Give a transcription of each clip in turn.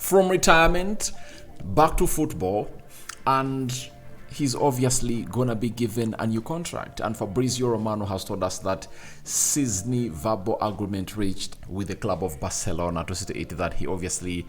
from retirement back to football, and he's obviously gonna be given a new contract. And Fabrizio Romano has told us that Szczesny verbal agreement reached with the club of Barcelona to state that he obviously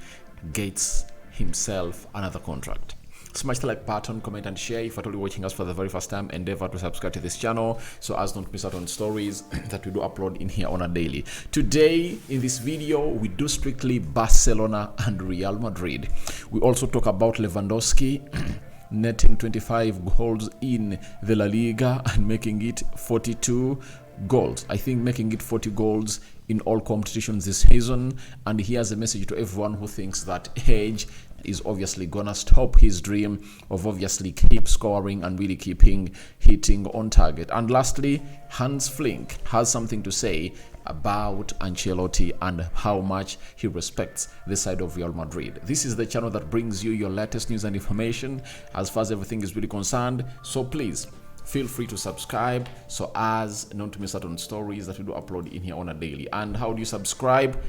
gets himself another contract. Smash the like button, comment and share. If you're only watching us for the very first time, endeavor to subscribe to this channel so as not miss out on stories that we do upload in here on a daily. Today in this video we do strictly Barcelona and Real Madrid. We also talk about Lewandowski netting 25 goals in the La Liga and making it 42 goals. I think making it 40 goals in all competitions this season. And he has a message to everyone who thinks that age is obviously gonna stop his dream of obviously keep scoring and really keeping hitting on target. And lastly, Hans Flink has something to say about Ancelotti and how much he respects the side of Real Madrid. This is the channel that brings you your latest news and information as far as everything is really concerned. So please feel free to subscribe so as not to miss out on stories that we do upload in here on a daily. And how do you subscribe?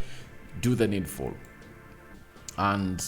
Do the needful and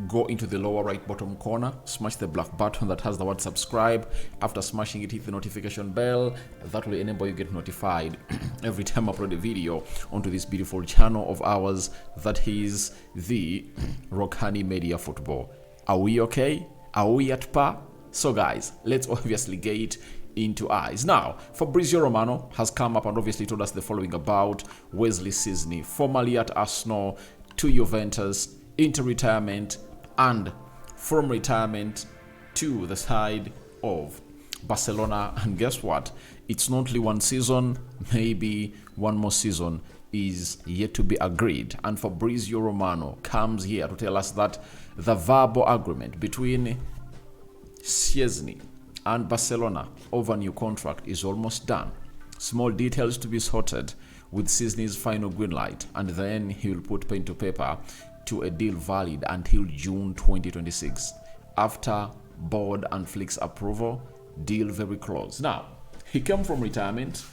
go into the lower right bottom corner, smash the black button that has the word subscribe. After smashing it, hit the notification bell. That will enable you get notified every time I upload a video onto this beautiful channel of ours that is the Rokani Media Football. Are we okay? Are we at par? So guys, let's obviously get into eyes. Now, Fabrizio Romano has come up and obviously told us the following about Wesley Szczesny, formerly at Arsenal, to Juventus, into retirement, and from retirement to the side of Barcelona. And guess what? It's not only one season, maybe one more season is yet to be agreed. And Fabrizio Romano comes here to tell us that the verbal agreement between Szczesny and Barcelona over a new contract is almost done. Small details to be sorted with Szczesny's final green light, and then he will put pen to paper to a deal valid until June 2026. After board and Flick's approval, deal very close. Now, he came from retirement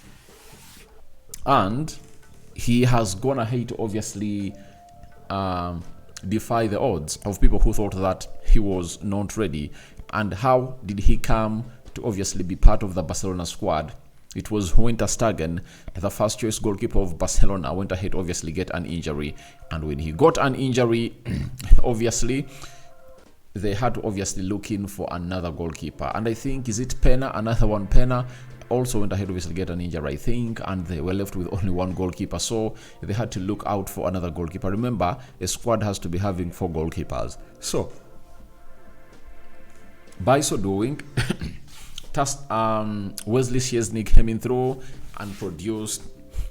and he has gone ahead to obviously defy the odds of people who thought that he was not ready. And how did he come to obviously be part of the Barcelona squad? It was Stegen, the first choice goalkeeper of Barcelona, went ahead to obviously get an injury. And when he got an injury, obviously, they had to obviously look in for another goalkeeper. And I think, is it Pena? Another one, Pena, also went ahead to obviously get an injury, I think. And they were left with only one goalkeeper. So they had to look out for another goalkeeper. Remember, a squad has to be having 4 goalkeepers. So, by so doing, Wesley Szczesny came in through and produced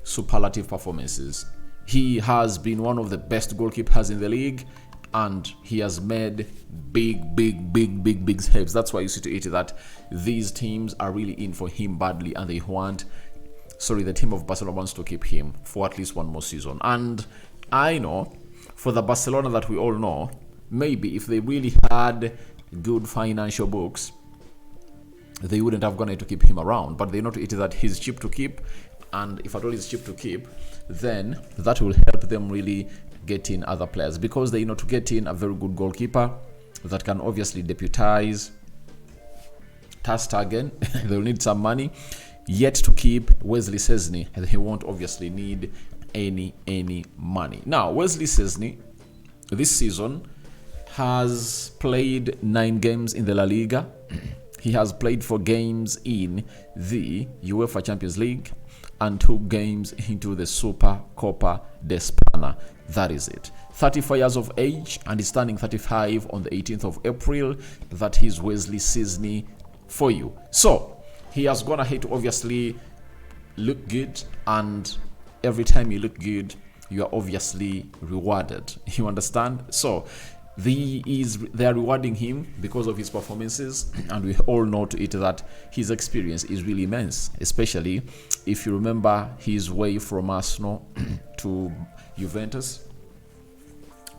superlative performances. He has been one of the best goalkeepers in the league, and he has made big saves. That's why you see to it that these teams are really in for him badly, and the team of Barcelona wants to keep him for at least one more season. And I know for the Barcelona that we all know, maybe if they really had good financial books, they wouldn't have gone to keep him around. But they know it is that he's cheap to keep, and if at all he's cheap to keep, then that will help them really get in other players, because they know to get in a very good goalkeeper that can obviously deputize Stegen. They'll need some money. Yet to keep Wesley Szczesny, he won't obviously need any money. Now, Wesley Szczesny this season has played 9 games in the La Liga. He has played 4 games in the UEFA Champions League and 2 games into the Super Copa de España. That is it. 34 years of age, and he's turning 35 on the 18th of April. That is Wesley Szczesny for you. So he has gone ahead to obviously look good, and every time you look good, you are obviously rewarded. You understand? So they are rewarding him because of his performances, and we all know to it that his experience is really immense, especially if you remember his way from Arsenal to Juventus,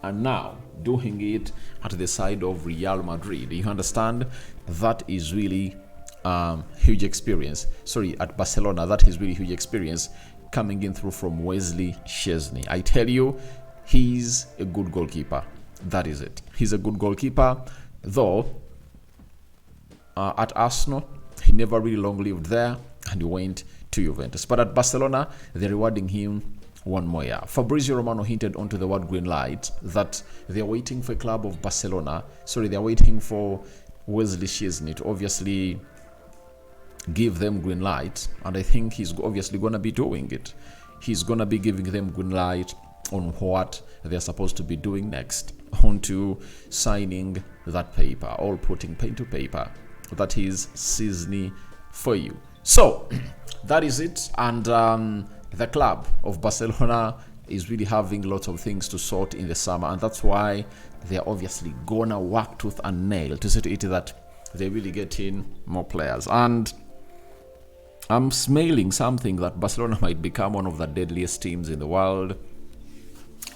and now doing it at the side of Real Madrid. You understand? That is really huge experience. Sorry, at Barcelona, that is really huge experience coming in through from Wesley Szczesny. I tell you, he's a good goalkeeper. That is it. He's a good goalkeeper, though at Arsenal, he never really long lived there and he went to Juventus. But at Barcelona, they're rewarding him one more year. Fabrizio Romano hinted onto the word green light that they're waiting for a club of Barcelona. Sorry, they're waiting for Wesley Szczesny to obviously give them green light. And I think he's obviously going to be doing it. He's going to be giving them green light on what they're supposed to be doing next. On to signing that paper, all putting pen to paper. That is Szczesny for you. So, that is it. And the club of Barcelona is really having lots of things to sort in the summer, and that's why they're obviously gonna work tooth and nail to see to it that they really get in more players. And I'm smelling something that Barcelona might become one of the deadliest teams in the world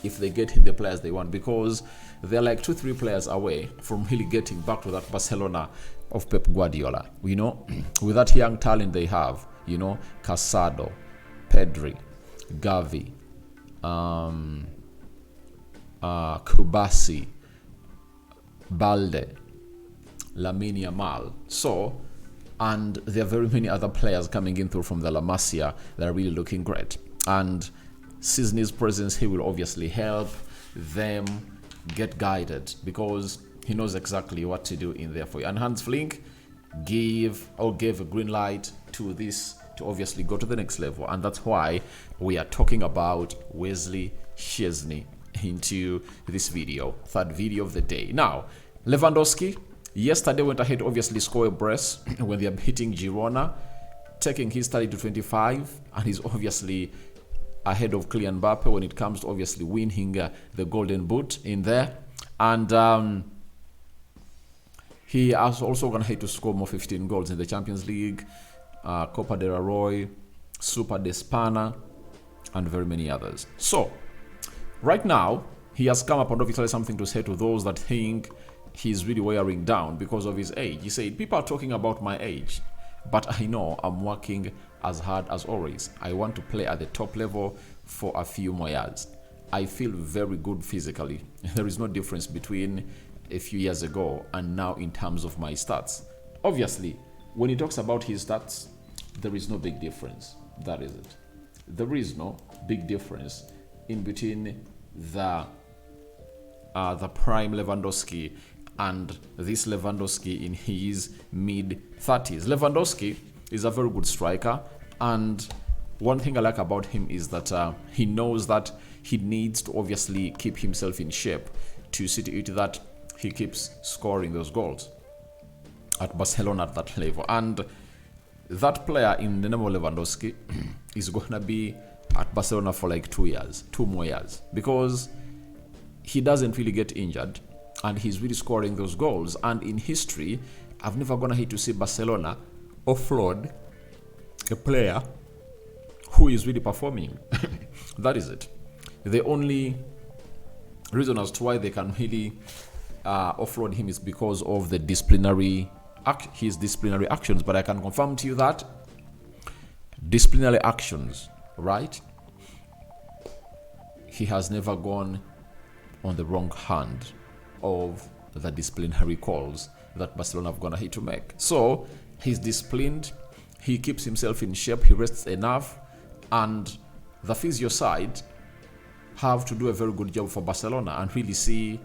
if they get in the players they want, because they're like 2-3 players away from really getting back to that Barcelona of Pep Guardiola. You know, with that young talent they have, you know, Casado, Pedri, Gavi, Kubasi, Balde, Lamine Yamal. So, and there are very many other players coming in through from the La Masia that are really looking great. And Szczesny's presence here will obviously help them get guided because he knows exactly what to do in there for you. And Hans Flick gave a green light to this to obviously go to the next level, and that's why we are talking about Wesley Szczesny into this video, third video of the day. Now, Lewandowski yesterday went ahead to obviously score a brace when they are beating Girona, taking his 30-25, and he's obviously ahead of Kylian Mbappe when it comes to obviously winning the Golden Boot in there. And he is also going to have to score more 15 goals in the Champions League, Copa del Rey, Super de Spana, and very many others. So, right now, he has come up and obviously something to say to those that think he's really wearing down because of his age. He said, people are talking about my age, but I know I'm working as hard as always. I want to play at the top level for a few more years. I feel very good physically. There is no difference between a few years ago and now in terms of my stats. Obviously, when he talks about his stats, there is no big difference. That is it. There is no big difference in between the prime Lewandowski and this Lewandowski in his mid-30s. Lewandowski is a very good striker, and one thing I like about him is that he knows that he needs to obviously keep himself in shape to see to it that he keeps scoring those goals at Barcelona at that level. And that player in the name of Lewandowski is going to be at Barcelona for like 2 more years, because he doesn't really get injured and he's really scoring those goals. And in history, I've never gonna hate to see Barcelona offload a player who is really performing. That is it. The only reason as to why they can really offload him is because of the his disciplinary actions. But I can confirm to you that disciplinary actions, right? He has never gone on the wrong hand of the disciplinary calls that Barcelona have gonna hate to make. So he's disciplined, he keeps himself in shape, he rests enough, and the physio side have to do a very good job for Barcelona and really see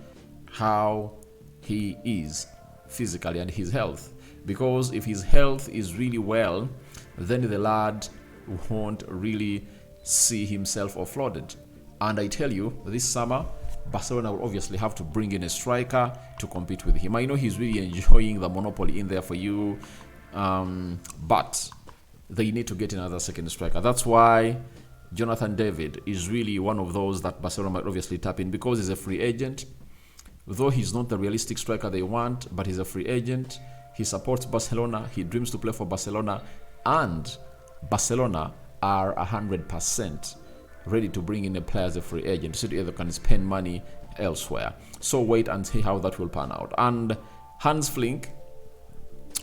how he is physically and his health. Because if his health is really well, then the lad won't really see himself offloaded. And I tell you, this summer, Barcelona will obviously have to bring in a striker to compete with him. I know he's really enjoying the monopoly in there for you, but they need to get another second striker. That's why Jonathan David is really one of those that Barcelona might obviously tap in, because he's a free agent. Though he's not the realistic striker they want, but he's a free agent. He supports Barcelona. He dreams to play for Barcelona, and Barcelona are 100% ready to bring in a player as a free agent so they can spend money elsewhere. So wait and see how that will pan out. And Hans Flick,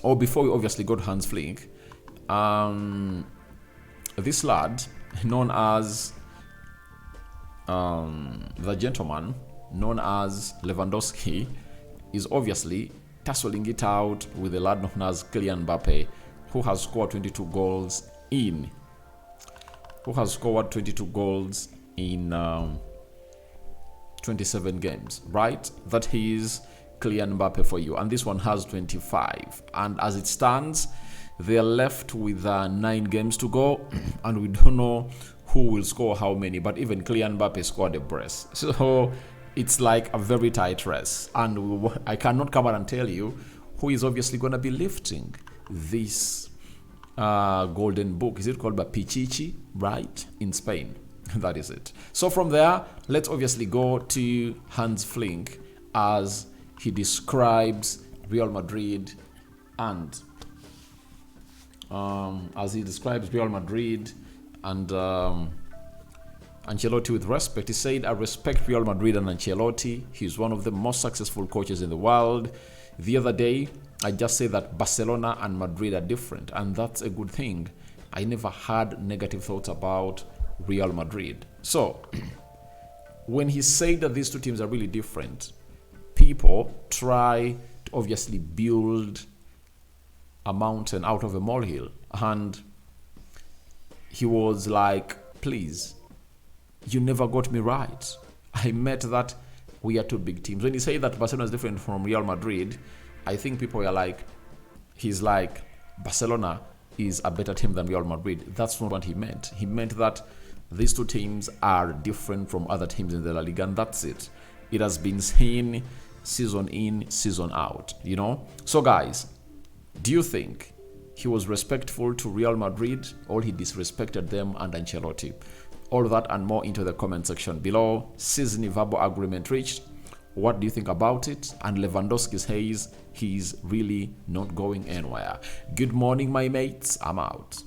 or before we obviously go to Hans Flick, this lad known as the gentleman known as Lewandowski, is obviously tussling it out with the lad known as Kylian Mbappe, who has scored 22 goals in 27 games, right? That is Kylian Mbappe for you. And this one has 25. And as it stands, they are left with 9 games to go, and we don't know who will score how many. But even Kylian Mbappe scored a brace. So it's like a very tight race. And I cannot come out and tell you who is obviously going to be lifting this golden book. Is it called Pichichi, right? In Spain. That is it. So from there, let's obviously go to Hans Flick as he describes Real Madrid and Ancelotti with respect. He said, I respect Real Madrid and Ancelotti. He's one of the most successful coaches in the world. The other day, I just said that Barcelona and Madrid are different, and that's a good thing. I never had negative thoughts about Real Madrid. So, when he said that these two teams are really different, people try to obviously build a mountain out of a molehill. And he was like, please, you never got me right. I meant that we are two big teams. When he said that Barcelona is different from Real Madrid, I think people were like, he's like, Barcelona is a better team than Real Madrid. That's not what he meant. He meant that these two teams are different from other teams in the La Liga, and that's it. It has been seen season in, season out, you know? So guys, do you think he was respectful to Real Madrid, or he disrespected them and Ancelotti? All that and more into the comment section below. Szczesny verbal agreement reached. What do you think about it? And Lewandowski says he's really not going anywhere. Good morning, my mates. I'm out.